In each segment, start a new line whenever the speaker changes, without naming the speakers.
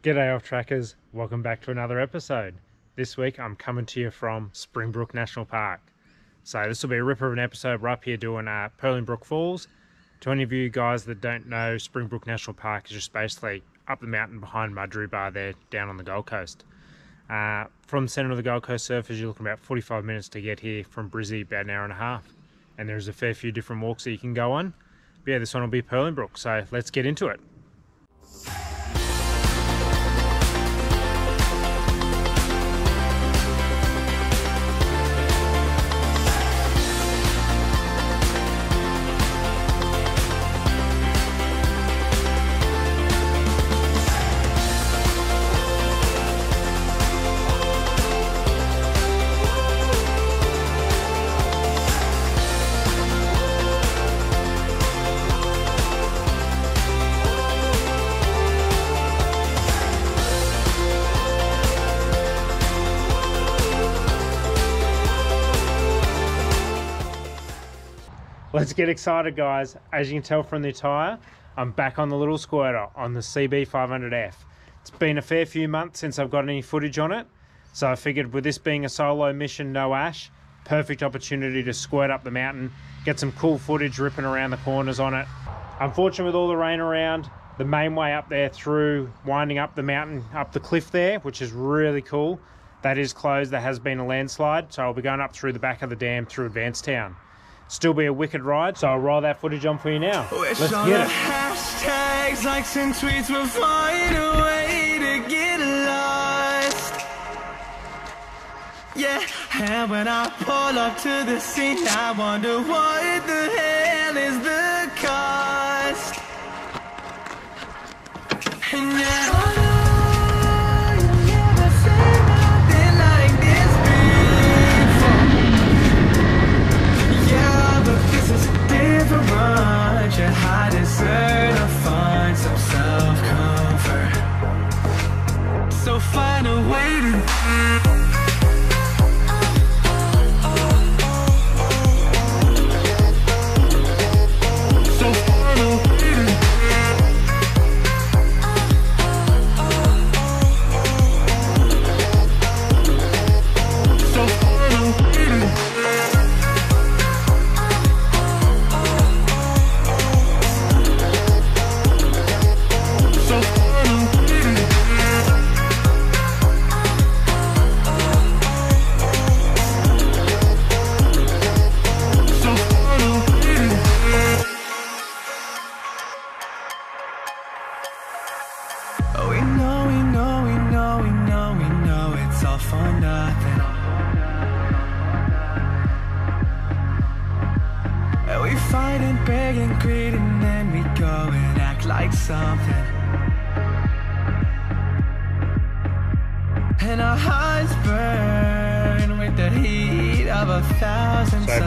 G'day off trackers, welcome back to another episode. This week I'm coming to you from Springbrook National Park. So this will be a ripper of an episode. We're up here doing Purling Brook Falls. To any of you guys that don't know, Springbrook National Park is just basically up the mountain behind Mudgee Bar there, down on the Gold Coast. From the centre of the Gold Coast surface, you're looking about 45 minutes to get here. From Brizzy, about an hour and a half. And there's a fair few different walks that you can go on. But yeah, this one will be Purling Brook, so let's get into it. Let's get excited, guys. As you can tell from the attire, I'm back on the little squirter on the CB500F. It's been a fair few months since I've got any footage on it, so I figured with this being a solo mission, no ash, perfect opportunity to squirt up the mountain, get some cool footage ripping around the corners on it. Unfortunately, with all the rain around, the main way up there through winding up the mountain, up the cliff there, which is really cool, that is closed. There has been a landslide, so I'll be going up through the back of the dam through Advanced Town. Still be a wicked ride, so I'll roll that footage on for you now. Let's get it.
Hashtags, likes and tweets will find a way to get lost. Yeah, and when I pull up to the scene, I wonder what the hell is the cost. And now I deserve to find some self-comfort, so find a way to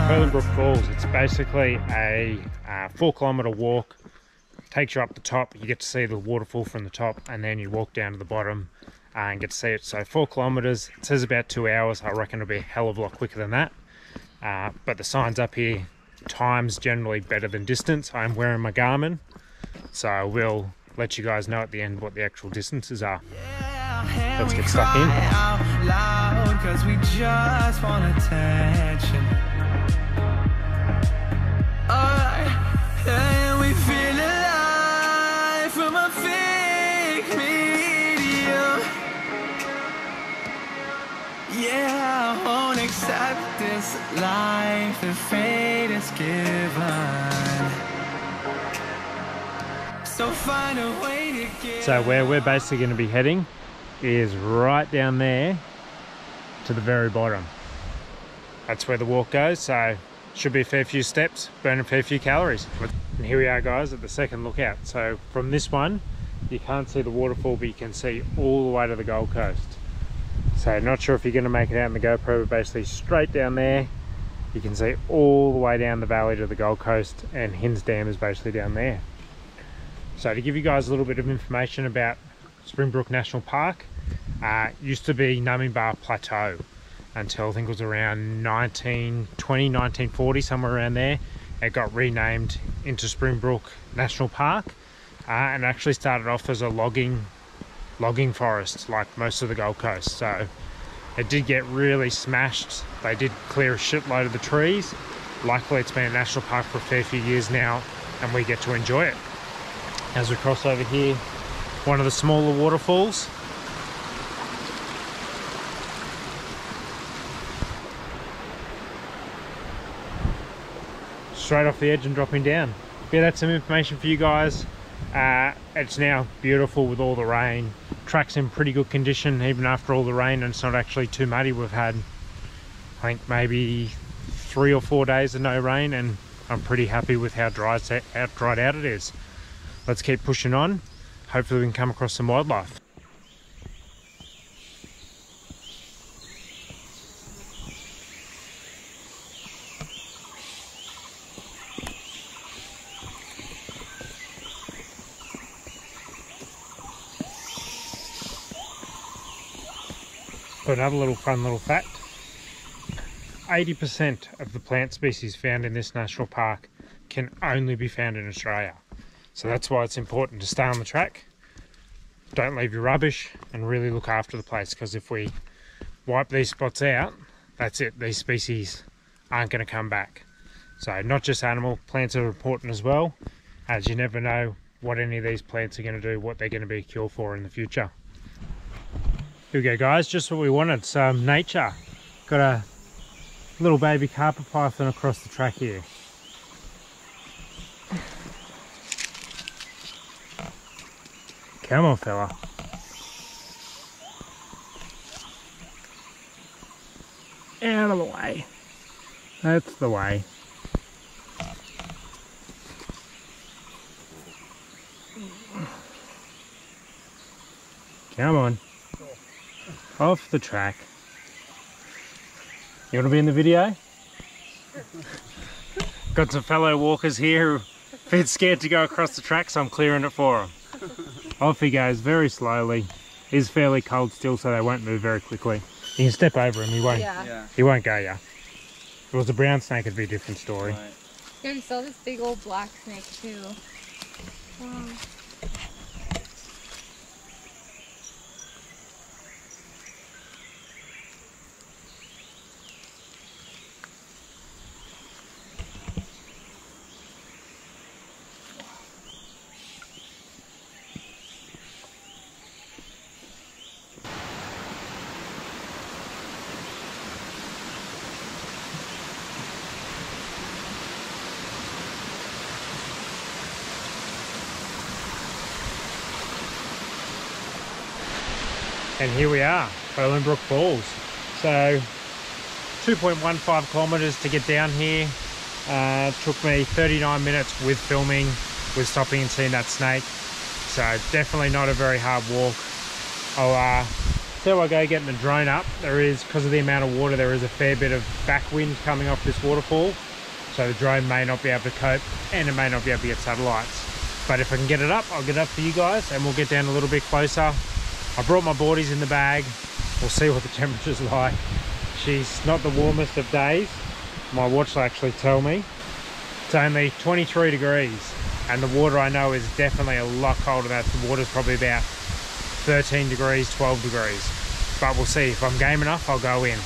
Purling Brook Falls, it's basically a 4-kilometre walk, takes you up the top, you get to see the waterfall from the top, and then you walk down to the bottom and get to see it. So 4 kilometres, it says about 2 hours. I reckon it'll be a hell of a lot quicker than that. But the signs up here, time's generally better than distance. I'm wearing my Garmin, so I will let you guys know at the end what the actual distances are. Let's get stuck in.
Loud, 'cause we just want attention. And we feel alive from a fake medium. Yeah, I won't accept this life the fate is given. So find a way to get.
So where we're basically going to be heading is right down there to the very bottom. That's where the walk goes, so should be a fair few steps, burn a fair few calories. And here we are, guys, at the second lookout. So from this one, you can't see the waterfall, but you can see all the way to the Gold Coast. So not sure if you're going to make it out in the GoPro, but basically straight down there, you can see all the way down the valley to the Gold Coast, and Hinds Dam is basically down there. So to give you guys a little bit of information about Springbrook National Park, used to be Numbingbar Plateau until I think it was around 1920, 1940, somewhere around there. It got renamed into Springbrook National Park, and actually started off as a logging logging forest like most of the Gold Coast. So it did get really smashed. They did clear a shitload of the trees. Luckily it's been a national park for a fair few years now and we get to enjoy it. As we cross over here, one of the smaller waterfalls. Straight off the edge and dropping down. Yeah, that's some information for you guys. It's now beautiful with all the rain. Track's in pretty good condition even after all the rain, and it's not actually too muddy. We've had, I think, maybe 3 or 4 days of no rain, and I'm pretty happy with how dried out it is. Let's keep pushing on. Hopefully we can come across some wildlife. Another fun little fact, 80% of the plant species found in this national park can only be found in Australia. So that's why it's important to stay on the track, don't leave your rubbish, and really look after the place, because if we wipe these spots out, that's it, these species aren't going to come back. So not just animal, plants are important as well, as you never know what any of these plants are going to do, what they're going to be a cure for in the future. Here we go guys, just what we wanted, some nature. Got a little baby carpet python across the track here. Come on fella. Out of the way. That's the way. Come on. Off the track. You want to be in the video? Got some fellow walkers here who are a bit scared to go across the track, so I'm clearing it for them. Off he goes very slowly. He's fairly cold still, so they won't move very quickly. You can step over him, he won't. Yeah. He won't go ya. If it was a brown snake, it'd be a different story. Right.
Yeah, we saw this big old black snake too. Wow.
And here we are, Purling Brook Falls. So 2.15 kilometers to get down here. Took me 39 minutes with filming, with stopping and seeing that snake. So definitely not a very hard walk. I'll see how I go getting the drone up. There is, because of the amount of water, there is a fair bit of backwind coming off this waterfall. So the drone may not be able to cope, and it may not be able to get satellites. But if I can get it up, I'll get it up for you guys, and we'll get down a little bit closer. I brought my boardies in the bag. We'll see what the temperature's like. She's not the warmest of days. My watch will actually tell me. It's only 23 degrees, and the water I know is definitely a lot colder than that. The water's probably about 13 degrees, 12 degrees. But we'll see. If I'm game enough, I'll go in.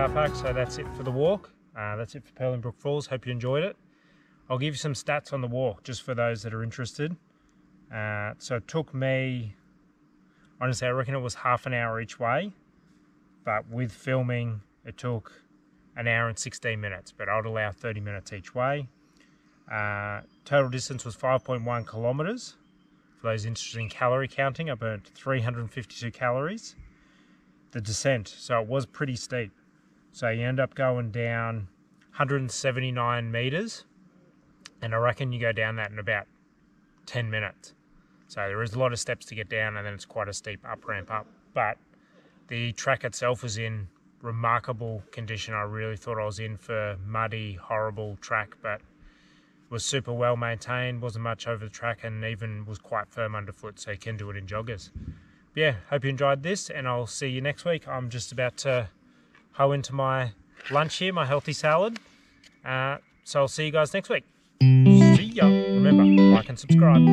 car park, so that's it for the walk. That's it for Purling Brook Falls. Hope you enjoyed it. I'll give you some stats on the walk just for those that are interested. So it took me, honestly, I reckon it was half an hour each way, but with filming it took an hour and 16 minutes, but I'd allow 30 minutes each way. Total distance was 5.1 kilometers. For those interested in calorie counting, I burnt 352 calories. The descent, so it was pretty steep. So you end up going down 179 meters, and I reckon you go down that in about 10 minutes. So there is a lot of steps to get down, and then it's quite a steep up ramp up. But the track itself was in remarkable condition. I really thought I was in for muddy, horrible track, but it was super well maintained, wasn't much over the track, and even was quite firm underfoot, so you can do it in joggers. But yeah, hope you enjoyed this, and I'll see you next week. I'm just about to hoe into my lunch here, my healthy salad. So I'll see you guys next week. See ya. Remember, like and subscribe.